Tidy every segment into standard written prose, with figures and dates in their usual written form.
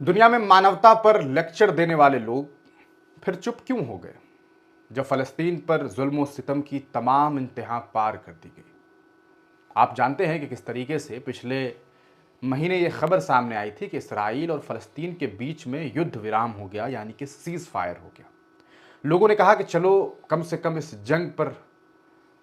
दुनिया में मानवता पर लेक्चर देने वाले लोग फिर चुप क्यों हो गए जब फ़लस्तीन पर जुल्म व सितम की तमाम इंतहा पार कर दी गई। आप जानते हैं कि किस तरीके से पिछले महीने ये खबर सामने आई थी कि इसराइल और फ़लस्तीन के बीच में युद्ध विराम हो गया, यानी कि सीज़ फायर हो गया। लोगों ने कहा कि चलो कम से कम इस जंग पर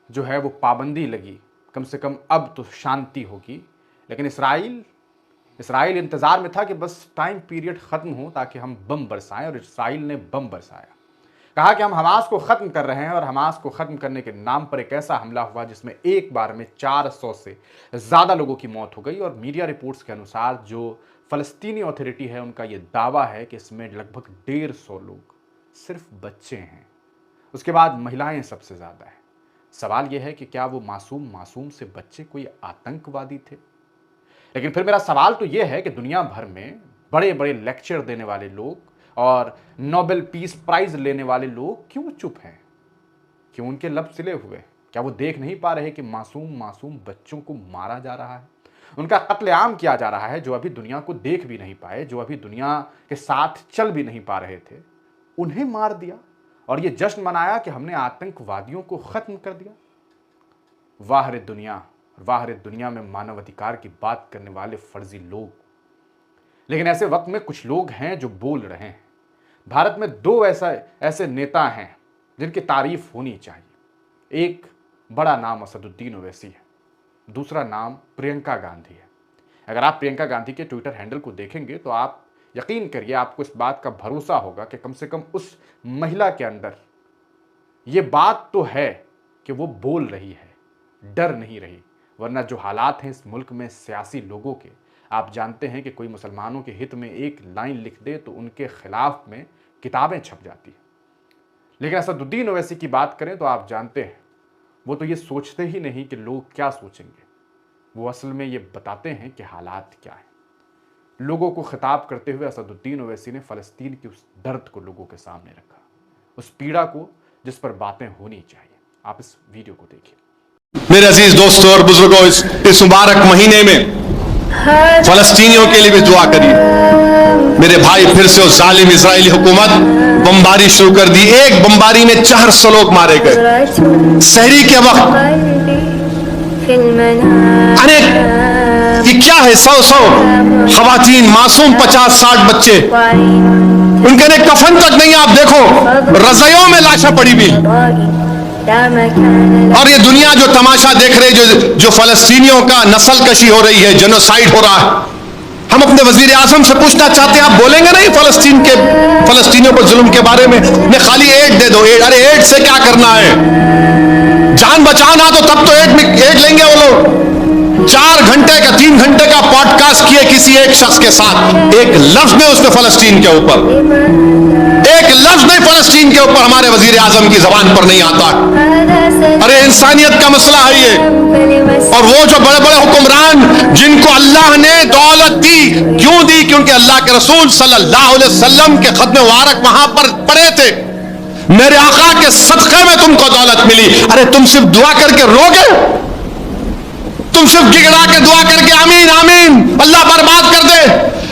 जो है वो पाबंदी लगी, कम से कम अब तो शांति होगी। लेकिन इसराइल इंतज़ार में था कि बस टाइम पीरियड ख़त्म हो ताकि हम बम बरसाएं, और इसराइल ने बम बरसाया। कहा कि हम हमास को ख़त्म कर रहे हैं, और हमास को ख़त्म करने के नाम पर एक ऐसा हमला हुआ जिसमें एक बार में 400 से ज़्यादा लोगों की मौत हो गई। और मीडिया रिपोर्ट्स के अनुसार जो फ़लस्तीनी अथॉरिटी है उनका ये दावा है कि इसमें लगभग 150 लोग सिर्फ बच्चे हैं। उसके बाद महिलाएं सबसे ज़्यादा हैं। सवाल यह है कि क्या वो मासूम से बच्चे कोई आतंकवादी थे? लेकिन फिर मेरा सवाल तो यह है कि दुनिया भर में बड़े बड़े लेक्चर देने वाले लोग और नोबेल पीस प्राइज लेने वाले लोग क्यों चुप हैं? क्यों उनके लब सिले हुए? क्या वो देख नहीं पा रहे कि मासूम बच्चों को मारा जा रहा है, उनका कत्लेआम किया जा रहा है, जो अभी दुनिया को देख भी नहीं पाए, जो अभी दुनिया के साथ चल भी नहीं पा रहे थे, उन्हें मार दिया और ये जश्न मनाया कि हमने आतंकवादियों को खत्म कर दिया। वाह रे दुनिया, वाह रे दुनिया में मानवाधिकार की बात करने वाले फर्जी लोग। लेकिन ऐसे वक्त में कुछ लोग हैं जो बोल रहे हैं। भारत में दो ऐसे नेता हैं जिनकी तारीफ होनी चाहिए। एक बड़ा नाम असदुद्दीन ओवैसी है, दूसरा नाम प्रियंका गांधी है। अगर आप प्रियंका गांधी के ट्विटर हैंडल को देखेंगे तो आप यकीन करिए, आपको इस बात का भरोसा होगा कि कम से कम उस महिला के अंदर ये बात तो है कि वो बोल रही है, डर नहीं रही। वरना जो हालात हैं इस मुल्क में सियासी लोगों के, आप जानते हैं कि कोई मुसलमानों के हित में एक लाइन लिख दे तो उनके खिलाफ में किताबें छप जाती हैं। लेकिन असदुद्दीन ओवैसी की बात करें तो आप जानते हैं वो तो ये सोचते ही नहीं कि लोग क्या सोचेंगे। वो असल में ये बताते हैं कि हालात क्या हैं। लोगों को खिताब करते हुए असदुद्दीन ओवैसी ने फ़लस्तीन की उस दर्द को लोगों के सामने रखा, उस पीड़ा को जिस पर बातें होनी चाहिए। आप इस वीडियो को देखिए। मेरे अजीज दोस्तों और बुजुर्गों, इस मुबारक महीने में फलस्तीनियों के लिए भी दुआ करिए। मेरे भाई, फिर से उस जालिम इजरायली हुकूमत बमबारी शुरू कर दी। एक बमबारी में 400 लोग मारे गए। सहरी के वक्त अनेक, ये क्या है, 100 खवातीन, मासूम 50-60 बच्चे, उनके लिए कफन तक नहीं। आप देखो रज़ाइयों में लाशें पड़ी हुई। और ये दुनिया जो तमाशा देख रही है, जो फलस्तीनियों का नस्ल कशी हो रही है, जेनोसाइड हो रहा है। हम अपने वजीर आजम से पूछना चाहते हैं, आप बोलेंगे नहीं फलस्तीनियों पर जुल्म के बारे में? नहीं, खाली एड दे दो। अरे एड से क्या करना है? जान बचाना तो तब तो एड लेंगे वो लोग। 4 घंटे का 3 घंटे का पॉडकास्ट किए किसी एक शख्स के साथ, एक लफ्ज में उसने फलस्तीन के ऊपर, एक लफ्ज नहीं फलस्तीन के ऊपर हमारे वजीर आजम की जबान पर नहीं आता। अरे इंसानियत का मसला है ये। और वो जो बड़े बड़े हुक्मरान जिनको अल्लाह ने दौलत दी, क्यों दी? क्योंकि अल्लाह के रसूल सल्लल्लाहु अलैहि वसल्लम के खत्म मुबारक वहां पर पड़े थे। मेरे आका के सदक़े में तुमको दौलत मिली। अरे तुम सिर्फ दुआ करके रोगे? तुम सिर्फ गिगड़ा के दुआ करके आमीन आमीन अल्लाह बर्बाद कर दे?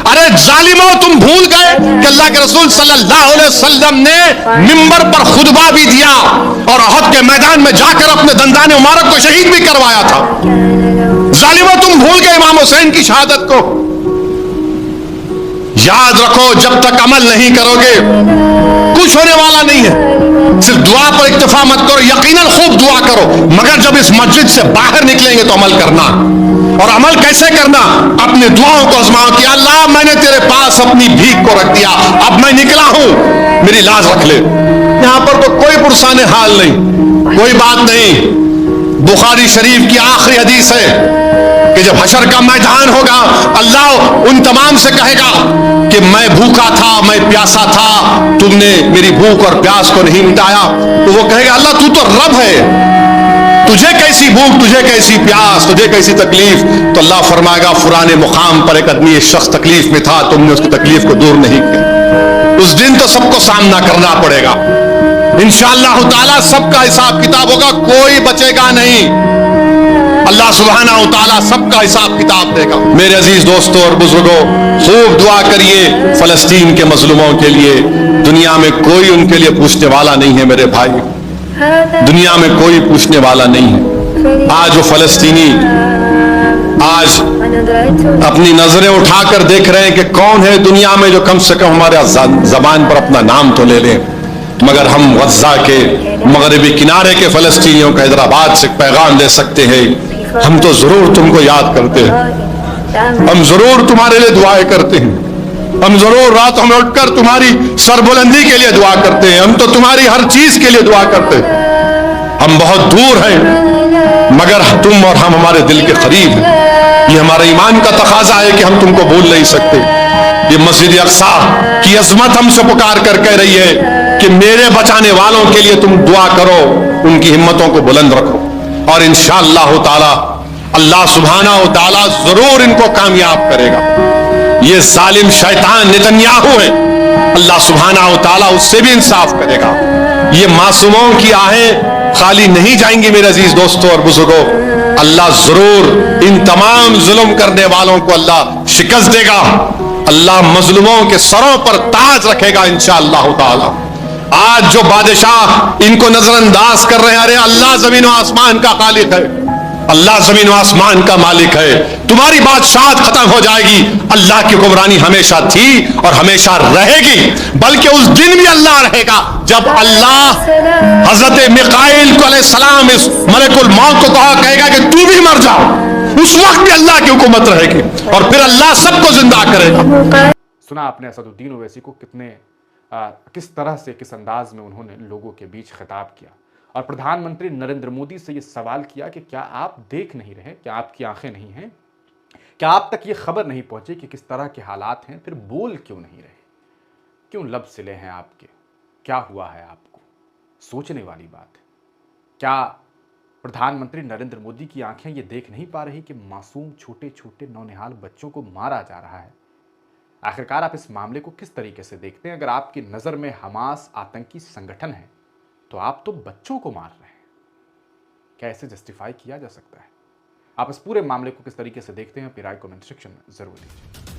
अरे जालिमों, तुम भूल गए कि अल्लाह के रसूल सल्लल्लाहु अलैहि वसल्लम ने मिंबर पर खुतबा भी दिया और अहद के मैदान में जाकर अपने दंदाने मुबारक को शहीद भी करवाया था। जालिमों, तुम भूल गए इमाम हुसैन की शहादत को। याद रखो, जब तक अमल नहीं करोगे कुछ होने वाला नहीं है। सिर्फ दुआ पर इक्तफा मत करो, यकीनन खूब दुआ करो, मगर जब इस मस्जिद से बाहर निकलेंगे तो अमल करना। और अमल कैसे करना? अपनी दुआओं को आजमाओ कि अल्लाह, मैंने तेरे पास अपनी भीख को रख दिया, अब मैं निकला हूं, मेरी लाज रख ले। यहां पर तो कोई पुरसाने हाल नहीं, कोई बात नहीं। बुखारी शरीफ की आखिरी हदीस है कि जब हशर का मैदान होगा, अल्लाह उन तमाम से कहेगा कि मैं भूखा था, मैं प्यासा था, तुमने मेरी भूख और प्यास को नहीं मिटाया। तो वो कहेगा, अल्लाह तू तो रब है, तुझे कैसी भूख, तुझे कैसी प्यास, तुझे कैसी तकलीफ? तो अल्लाह फरमाएगा, फुराने मुकाम पर एक आदमी, एक शख्स तकलीफ में था, तुमने उसकी तकलीफ को दूर नहीं किया। उस दिन तो सबको सामना करना पड़ेगा। इंशाअल्लाह ताला सबका हिसाब किताब होगा, कोई बचेगा नहीं। اللہ سبحانہ و تعالیٰ سب کا حساب کتاب دے گا. میرے عزیز دوستوں اور بزرگوں، خوب دعا کریے فلسطین کے مظلوموں کے لیے. دنیا میں کوئی ان کے لیے پوچھنے والا نہیں ہے میرے بھائی، دنیا میں کوئی پوچھنے والا نہیں ہے. آج وہ فلسطینی آج اپنی نظریں اٹھا کر دیکھ رہے ہیں کہ کون ہے دنیا میں جو کم سے کم ہمارے زبان پر اپنا نام تو لے لیں. مگر ہم غزہ کے مغربی کنارے کے فلسطینیوں کا حیدرآباد سے پیغام دے سکتے ہیں. ہم تو ضرور تم کو یاد کرتے ہیں، ہم ضرور تمہارے لیے دعائیں کرتے ہیں، ہم ضرور راتوں میں اٹھ کر تمہاری سربلندی کے لیے دعا کرتے ہیں، ہم تو تمہاری ہر چیز کے لیے دعا کرتے ہیں. ہم بہت دور ہیں مگر تم اور ہم ہمارے دل کے قریب ہیں. یہ ہمارے ایمان کا تقاضا ہے کہ ہم تم کو بھول نہیں سکتے. یہ مسجد اقصی کی عظمت ہم سے پکار کر کہہ رہی ہے کہ میرے بچانے والوں کے لیے تم دعا کرو، ان کی ہمتوں کو بلند رکھو، اور انشاءاللہ تعالی اللہ سبحانہ و تعالی ضرور ان کو کامیاب کرے گا. یہ ظالم شیطان نتنیاہو ہے، اللہ سبحانہ و تعالی اس سے بھی انصاف کرے گا. یہ معصوموں کی آہیں خالی نہیں جائیں گی میرے عزیز دوستوں اور بزرگوں. اللہ ضرور ان تمام ظلم کرنے والوں کو اللہ شکست دے گا. اللہ مظلوموں کے سروں پر تاج رکھے گا انشاءاللہ تعالی. آج جو بادشاہ ان کو نظر انداز کر رہے ہیں، ارے اللہ زمین و آسمان کا خالق ہے، اللہ زمین و آسمان کا مالک ہے. تمہاری بادشاہت ختم ہو جائے گی. اللہ کی حکمرانی ہمیشہ تھی اور ہمیشہ رہے گی، بلکہ اس دن بھی اللہ رہے گا جب اللہ حضرت میکائیل کو علیہ السلام اس ملک الموت کو کہے گا کہ تو بھی مر جا. اس وقت بھی اللہ کی حکومت رہے گی اور پھر اللہ سب کو زندہ کرے گا. سنا آپ نے اسد الدین اویسی کو کس طرح سے کس انداز میں انہوں نے لوگوں کے بیچ خطاب کیا اور پردھان منتری نریندر مودی سے یہ سوال کیا کہ کیا آپ دیکھ نہیں رہے، کیا آپ کی آنکھیں نہیں ہیں، کیا آپ تک یہ خبر نہیں پہنچی کہ کس طرح کے حالات ہیں، پھر بول کیوں نہیں رہے، کیوں لب سلے ہیں آپ کے، کیا ہوا ہے آپ کو. سوچنے والی بات ہے. کیا پردھان منتری نریندر مودی کی آنکھیں یہ دیکھ نہیں پا رہی کہ معصوم چھوٹے چھوٹے نونہال بچوں کو مارا جا رہا ہے؟ آخرکار آپ اس معاملے کو کس طریقے سے دیکھتے ہیں؟ اگر آپ کی نظر میں حماس آتنکی سنگٹھن ہے تو آپ تو بچوں کو مار رہے ہیں. کیا اسے جسٹیفائی کیا جا سکتا ہے؟ آپ اس پورے معاملے کو کس طریقے سے دیکھتے ہیں؟ اپنی رائے کمنٹ سیکشن میں ضرور دیجیے.